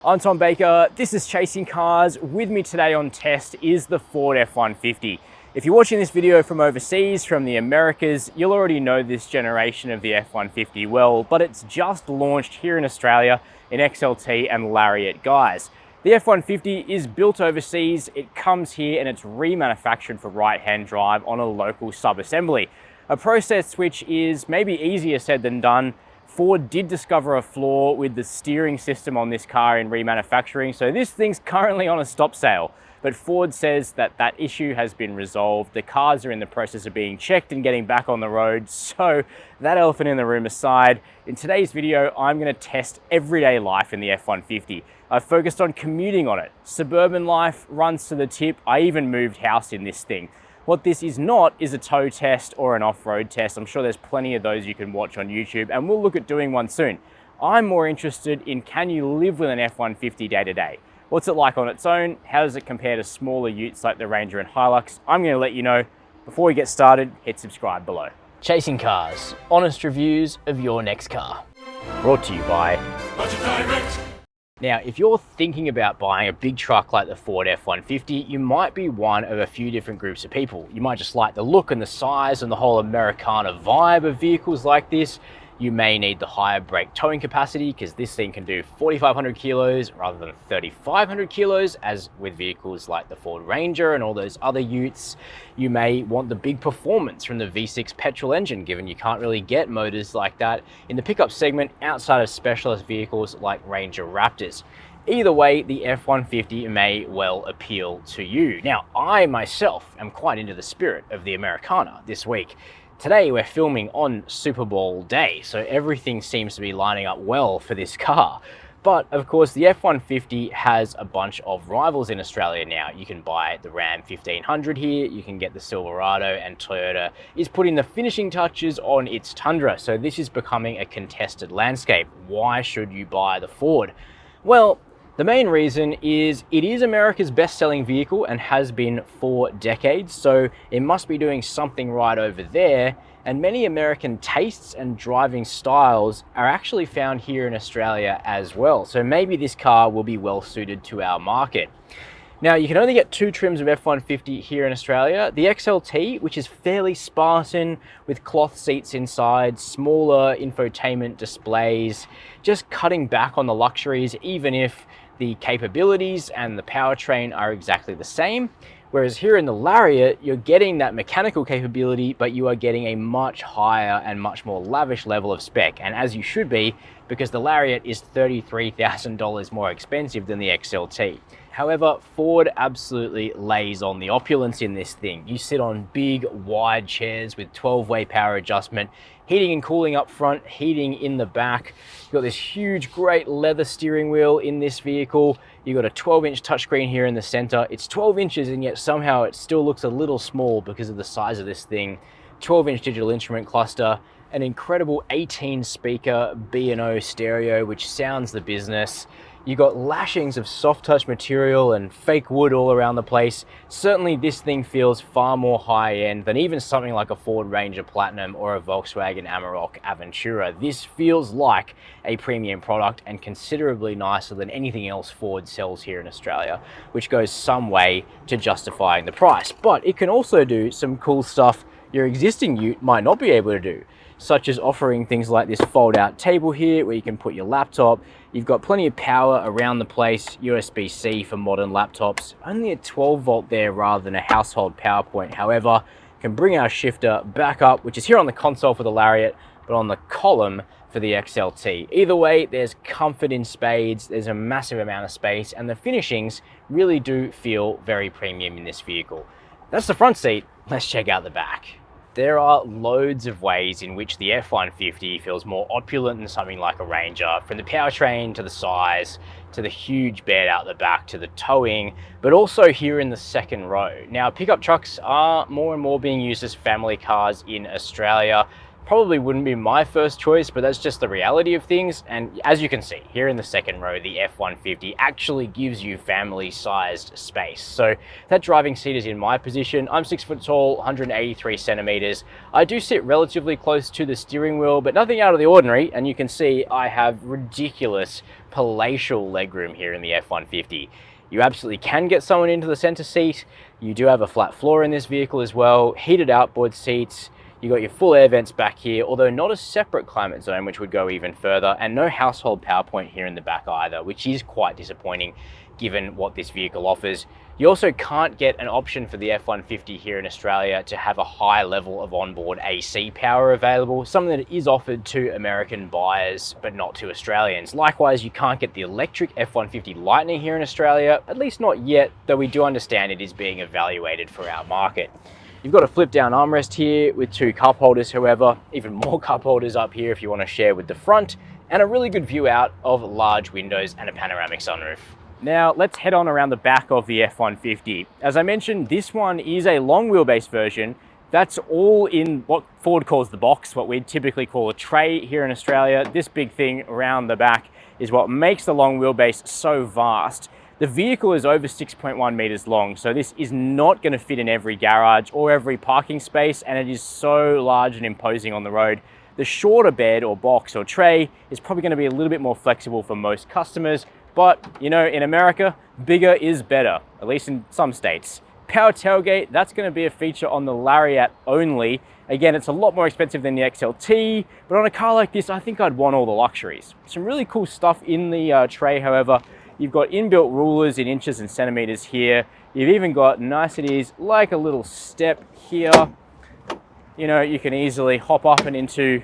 I'm Tom Baker, this is Chasing Cars. With me today on test is the Ford F-150. If you're watching this video from overseas, from the Americas, you'll already know this generation of the F-150 well, but it's just launched here in Australia in XLT and Lariat guise. The F-150 is built overseas, it comes here and it's remanufactured for right-hand drive on a local sub-assembly. A process which is maybe easier said than done. Ford did discover a flaw with the steering system on this car in remanufacturing, so this thing's currently on a stop sale. But Ford says that that issue has been resolved. The cars are in the process of being checked and getting back on the road. So that elephant in the room aside, in today's video, I'm going to test everyday life in the F-150. I've focused on commuting on it. Suburban life runs to the tip. I even moved house in this thing. What this is not is a tow test or an off-road test. I'm sure there's plenty of those you can watch on YouTube, and we'll look at doing one soon. I'm more interested in, can you live with an F-150 day to day? What's it like on its own? How does it compare to smaller utes like the Ranger and Hilux? I'm going to let you know. Before we get started, hit subscribe below. Chasing Cars, honest reviews of your next car. Brought to you by Budget Direct. Now, if you're thinking about buying a big truck like the Ford F-150, you might be one of a few different groups of people. You might just like the look and the size and the whole Americana vibe of vehicles like this. You may need the higher brake towing capacity because this thing can do 4,500 kilos rather than 3,500 kilos, as with vehicles like the Ford Ranger and all those other utes. You may want the big performance from the V6 petrol engine, given you can't really get motors like that in the pickup segment outside of specialist vehicles like Ranger Raptors. Either way, the F-150 may well appeal to you. Now, I myself am quite into the spirit of the Americana this week. Today we're filming on Super Bowl day, so everything seems to be lining up well for this car. But of course the F-150 has a bunch of rivals in Australia now. You can buy the Ram 1500 here, you can get the Silverado, and Toyota is putting the finishing touches on its Tundra, so this is becoming a contested landscape. Why should you buy the Ford? Well, the main reason is it is America's best-selling vehicle and has been for decades, so it must be doing something right over there, and many American tastes and driving styles are actually found here in Australia as well, so maybe this car will be well suited to our market. Now, you can only get two trims of F-150 here in Australia. The XLT, which is fairly Spartan with cloth seats inside, smaller infotainment displays, just cutting back on the luxuries, even if the capabilities and the powertrain are exactly the same. Whereas here in the Lariat, you're getting that mechanical capability, but you are getting a much higher and much more lavish level of spec. And as you should be, because the Lariat is $33,000 more expensive than the XLT. However, Ford absolutely lays on the opulence in this thing. You sit on big, wide chairs with 12-way power adjustment, heating and cooling up front, heating in the back. You've got this huge, great leather steering wheel in this vehicle. You've got a 12-inch touchscreen here in the center. It's 12 inches and yet somehow it still looks a little small because of the size of this thing. 12-inch digital instrument cluster, an incredible 18-speaker B&O stereo, which sounds the business. You got lashings of soft touch material and fake wood all around the place. Certainly this thing feels far more high-end than even something like a Ford Ranger Platinum or a Volkswagen Amarok Aventura. This feels like a premium product and considerably nicer than anything else Ford sells here in Australia, which goes some way to justifying the price. But it can also do some cool stuff your existing ute might not be able to do, such as offering things like this fold-out table here where you can put your laptop. You've got plenty of power around the place, USB-C for modern laptops, only a 12-volt there rather than a household power point. However, can bring our shifter back up, which is here on the console for the Lariat, but on the column for the XLT. Either way, there's comfort in spades, there's a massive amount of space, and the finishings really do feel very premium in this vehicle. That's the front seat. Let's check out the back. There are loads of ways in which the F-150 feels more opulent than something like a Ranger, from the powertrain to the size, to the huge bed out the back, to the towing, but also here in the second row. Now, pickup trucks are more and more being used as family cars in Australia. probably wouldn't be my first choice, but that's just the reality of things. And as you can see here in the second row, the F-150 actually gives you family-sized space. So that driving seat is in my position. I'm 6 foot tall, 183 centimeters. I do sit relatively close to the steering wheel, but nothing out of the ordinary. And you can see I have ridiculous palatial legroom here in the F-150. You absolutely can get someone into the center seat. You do have a flat floor in this vehicle as well, heated outboard seats. You got your full air vents back here, although not a separate climate zone, which would go even further, and no household power point here in the back either, which is quite disappointing given what this vehicle offers. You also can't get an option for the F-150 here in Australia to have a high level of onboard AC power available, something that is offered to American buyers, but not to Australians. Likewise, you can't get the electric F-150 Lightning here in Australia, at least not yet, though we do understand it is being evaluated for our market. You've got a flip down armrest here with 2 cup holders, however, even more cup holders up here if you want to share with the front, and a really good view out of large windows and a panoramic sunroof. Now let's head on around the back of the F-150. As I mentioned, this one is a long wheelbase version. That's all in what Ford calls the box, what we'd typically call a tray here in Australia. This big thing around the back is what makes the long wheelbase so vast. The vehicle is over 6.1 meters long, so this is not going to fit in every garage or every parking space, and it is so large and imposing on the road. The shorter bed or box or tray is probably going to be a little bit more flexible for most customers, but you know, in America, bigger is better, at least in some states. Power tailgate, that's going to be a feature on the Lariat only. Again, it's a lot more expensive than the XLT, but on a car like this, I think I'd want all the luxuries. Some really cool stuff in the tray, however. You've got inbuilt rulers in inches and centimeters here. You've even got niceties like a little step here. You know, you can easily hop up and into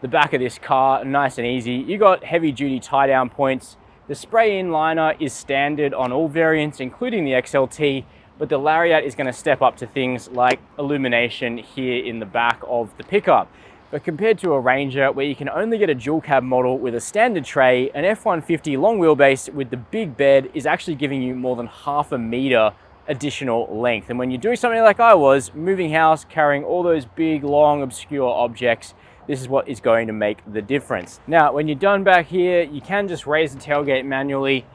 the back of this car, nice and easy. You got heavy duty tie down points. The spray-in liner is standard on all variants, including the XLT, but the Lariat is going to step up to things like illumination here in the back of the pickup. But compared to a Ranger, where you can only get a dual cab model with a standard tray, an F-150 long wheelbase with the big bed is actually giving you more than half a meter additional length. And when you're doing something like I was, moving house, carrying all those big, long, obscure objects, this is what is going to make the difference. Now, when you're done back here, you can just raise the tailgate manually.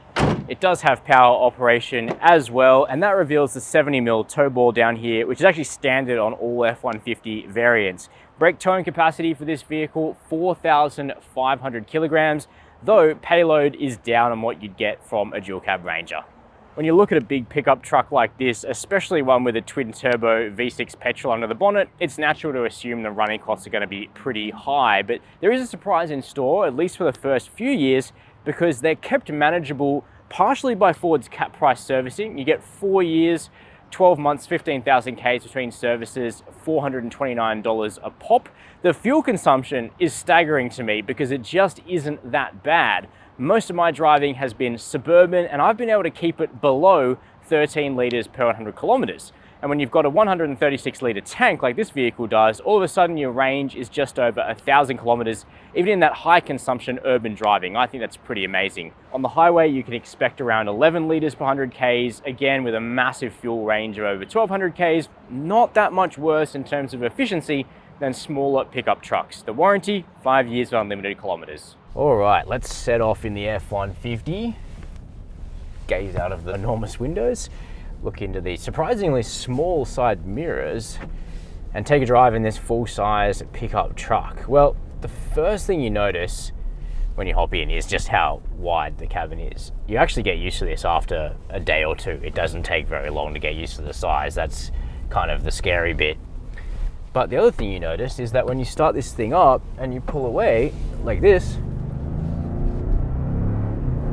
It does have power operation as well, and that reveals the 70mm tow ball down here, which is actually standard on all F-150 variants. Brake towing capacity for this vehicle, 4,500 kilograms, though payload is down on what you'd get from a dual cab Ranger. When you look at a big pickup truck like this, especially one with a twin turbo V6 petrol under the bonnet, it's natural to assume the running costs are going to be pretty high, but there is a surprise in store, at least for the first few years, because they're kept manageable partially by Ford's cap price servicing. You get 4 years, 12 months, 15,000 Ks between services, $429 a pop. The fuel consumption is staggering to me because it just isn't that bad. Most of my driving has been suburban, and I've been able to keep it below 13 liters per 100 kilometers. And when you've got a 136 litre tank like this vehicle does, all of a sudden your range is just over 1,000 kilometers, even in that high consumption urban driving. I think that's pretty amazing. On the highway, you can expect around 11 litres per 100 Ks, again with a massive fuel range of over 1,200 Ks. Not that much worse in terms of efficiency than smaller pickup trucks. The warranty, 5 years of unlimited kilometers. All right, let's set off in the F-150. Gaze out of the enormous windows. Look into the surprisingly small side mirrors and take a drive in this full-size pickup truck. Well, the first thing you notice when you hop in is just how wide the cabin is. You actually get used to this after a day or two. It doesn't take very long to get used to the size. That's kind of the scary bit. But the other thing you notice is that when you start this thing up and you pull away like this,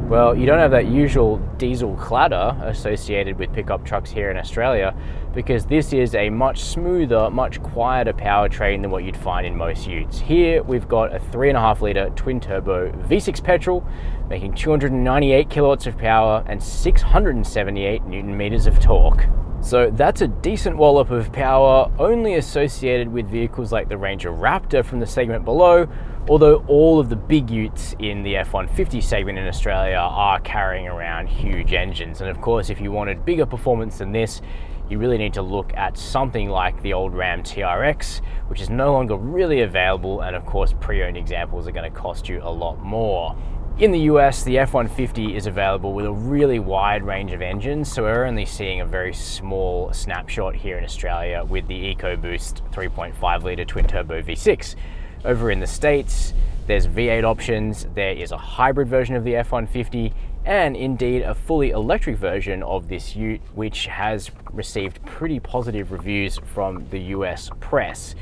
well, you don't have that usual diesel clatter associated with pickup trucks here in Australia, because this is a much smoother, much quieter powertrain than what you'd find in most utes. Here, we've got a 3.5 litre twin turbo V6 petrol, making 298 kilowatts of power and 678 Newton meters of torque. So that's a decent wallop of power, only associated with vehicles like the Ranger Raptor from the segment below, although all of the big utes in the F-150 segment in Australia are carrying around huge engines. And of course, if you wanted bigger performance than this, you really need to look at something like the old Ram TRX, which is no longer really available, and of course pre-owned examples are going to cost you a lot more. In the US, the F-150 is available with a really wide range of engines, so we're only seeing a very small snapshot here in Australia with the Ecoboost 3.5 litre twin-turbo V6. Over in the States, there's V8 options, there is a hybrid version of the F-150, and indeed a fully electric version of this ute, which has received pretty positive reviews from the US press.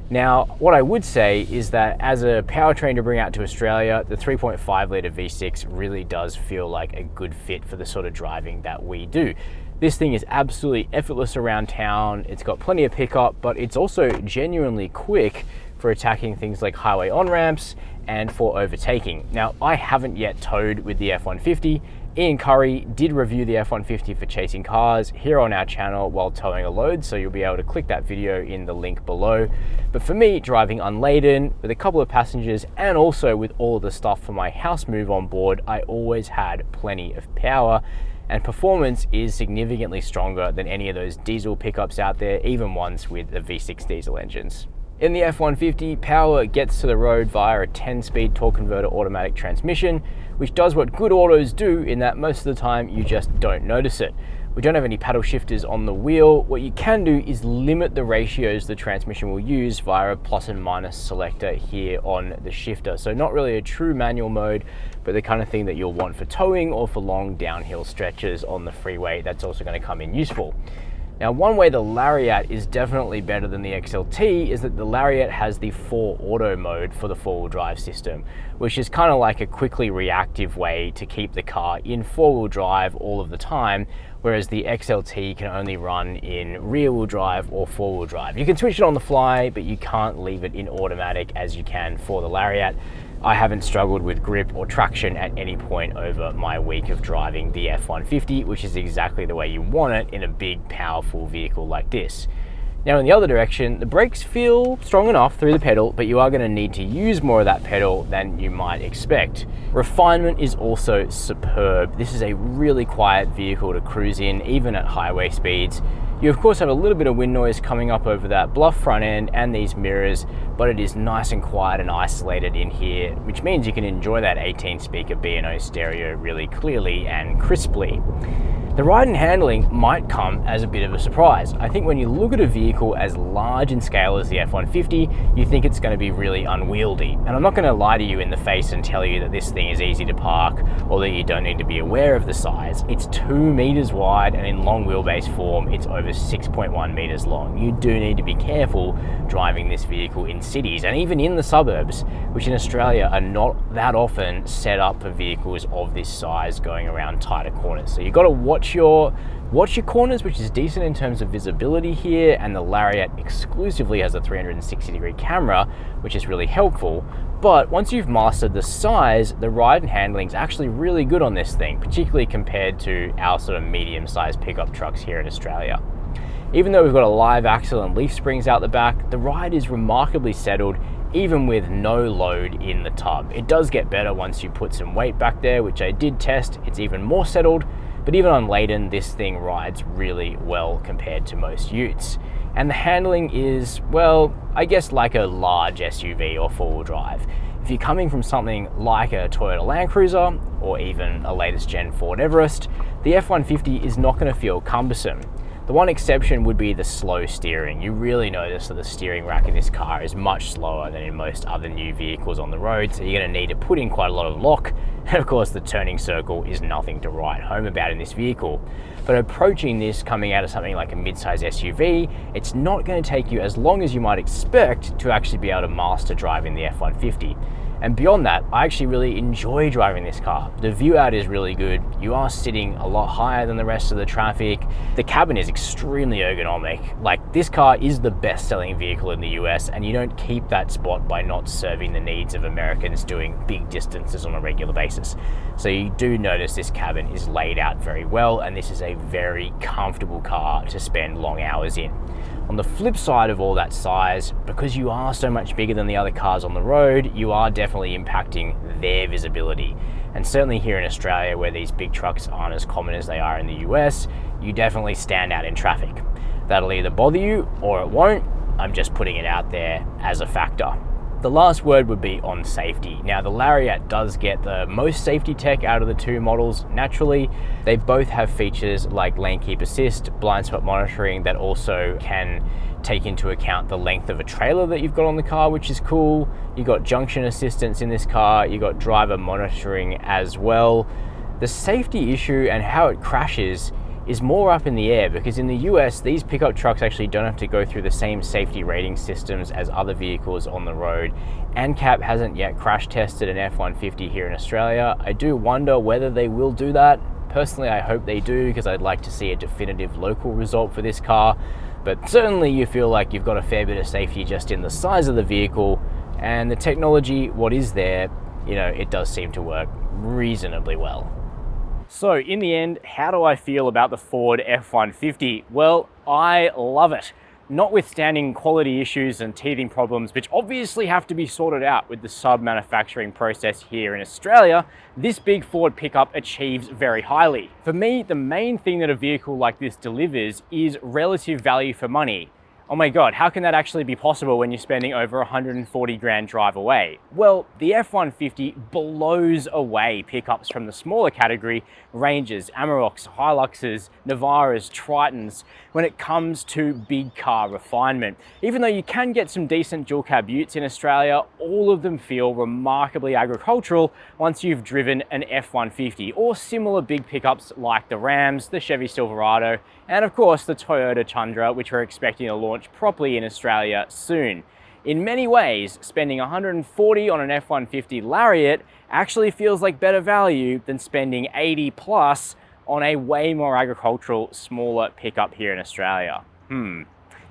Now, what I would say is that as a powertrain to bring out to Australia, the 3.5 litre V6 really does feel like a good fit for the sort of driving that we do. This thing is absolutely effortless around town, it's got plenty of pickup, but it's also genuinely quick for attacking things like highway on-ramps and for overtaking. Now, I haven't yet towed with the F-150. Ian Curry did review the F-150 for Chasing Cars here on our channel while towing a load, so you'll be able to click that video in the link below. But for me, driving unladen with a couple of passengers and also with all of the stuff for my house move on board, I always had plenty of power, and performance is significantly stronger than any of those diesel pickups out there, even ones with the V6 diesel engines. In the F-150, power gets to the road via a 10-speed torque converter automatic transmission, which does what good autos do in that most of the time you just don't notice it. We don't have any paddle shifters on the wheel. What you can do is limit the ratios the transmission will use via a plus and minus selector here on the shifter. So not really a true manual mode, but the kind of thing that you'll want for towing or for long downhill stretches on the freeway. That's also going to come in useful. Now, one way the Lariat is definitely better than the XLT is that the Lariat has the 4Auto mode for the four-wheel drive system, which is kind of like a quickly reactive way to keep the car in four-wheel drive all of the time, whereas the XLT can only run in rear-wheel drive or four-wheel drive. You can switch it on the fly, but you can't leave it in automatic as you can for the Lariat. I haven't struggled with grip or traction at any point over my week of driving the F-150, which is exactly the way you want it in a big, powerful vehicle like this. Now, in the other direction, the brakes feel strong enough through the pedal, but you are going to need to use more of that pedal than you might expect. Refinement is also superb. This is a really quiet vehicle to cruise in, even at highway speeds. You of course have a little bit of wind noise coming up over that bluff front end and these mirrors, but it is nice and quiet and isolated in here, which means you can enjoy that 18-speaker B&O stereo really clearly and crisply. The ride and handling might come as a bit of a surprise. I think when you look at a vehicle as large in scale as the F-150, you think it's going to be really unwieldy. And I'm not going to lie to you in the face and tell you that this thing is easy to park or that you don't need to be aware of the size. It's 2 meters wide, and in long wheelbase form, it's over 6.1 meters long. You do need to be careful driving this vehicle in cities and even in the suburbs, which in Australia are not that often set up for vehicles of this size going around tighter corners. So you've got to watch your corners, which is decent in terms of visibility here, and the Lariat exclusively has a 360-degree camera, which is really helpful. But once you've mastered the size, the ride and handling is actually really good on this thing, particularly compared to our sort of medium-sized pickup trucks here in Australia. Even though we've got a live axle and leaf springs out the back, the ride is remarkably settled, even with no load in the tub. It does get better once you put some weight back there, which I did test. It's even more settled, but even unladen, this thing rides really well compared to most utes. And the handling is, well, I guess like a large SUV or four-wheel drive. If you're coming from something like a Toyota Land Cruiser or even a latest gen Ford Everest, the F-150 is not going to feel cumbersome. The one exception would be the slow steering. You really notice that the steering rack in this car is much slower than in most other new vehicles on the road, so you're going to need to put in quite a lot of lock. And of course, the turning circle is nothing to write home about in this vehicle. But approaching this coming out of something like a mid-size SUV, it's not going to take you as long as you might expect to actually be able to master driving the F-150. And beyond that, I actually really enjoy driving this car. The view out is really good. You are sitting a lot higher than the rest of the traffic. The cabin is extremely ergonomic. Like, this car is the best-selling vehicle in the US, and you don't keep that spot by not serving the needs of Americans doing big distances on a regular basis. So you do notice this cabin is laid out very well, and this is a very comfortable car to spend long hours in. On the flip side of all that size, because you are so much bigger than the other cars on the road, you are definitely impacting their visibility. And certainly here in Australia, where these big trucks aren't as common as they are in the US, you definitely stand out in traffic. That'll either bother you or it won't. I'm just putting it out there as a factor. The last word would be on safety. Now, the Lariat does get the most safety tech out of the two models naturally. They both have features like lane keep assist, blind spot monitoring that also can take into account the length of a trailer that you've got on the car, which is cool. You got junction assistance in this car, you got driver monitoring as well. The safety issue and how it crashes is more up in the air, because in the US, these pickup trucks actually don't have to go through the same safety rating systems as other vehicles on the road. ANCAP hasn't yet crash tested an F-150 here in Australia. I do wonder whether they will do that. Personally, I hope they do, because I'd like to see a definitive local result for this car. But certainly you feel like you've got a fair bit of safety just in the size of the vehicle, and the technology, what is there, you know, it does seem to work reasonably well. So in the end, how do I feel about the Ford F-150? Well, I love it. Notwithstanding quality issues and teething problems, which obviously have to be sorted out with the sub-manufacturing process here in Australia, this big Ford pickup achieves very highly. For me, the main thing that a vehicle like this delivers is relative value for money. Oh my God, how can that actually be possible when you're spending over 140 grand drive away? Well, the F-150 blows away pickups from the smaller category, Rangers, Amaroks, Hiluxes, Navaras, Tritons, when it comes to big car refinement. Even though you can get some decent dual cab utes in Australia, all of them feel remarkably agricultural once you've driven an F-150 or similar big pickups like the Rams, the Chevy Silverado, and of course the Toyota Tundra, which we're expecting to launch properly in Australia soon. In many ways, spending 140 on an F-150 Lariat actually feels like better value than spending 80 plus on a way more agricultural, smaller pickup here in Australia. Keen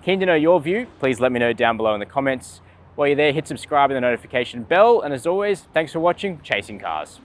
to know your view? Please let me know down below in the comments. While you're there, hit subscribe and the notification bell. And as always, thanks for watching Chasing Cars.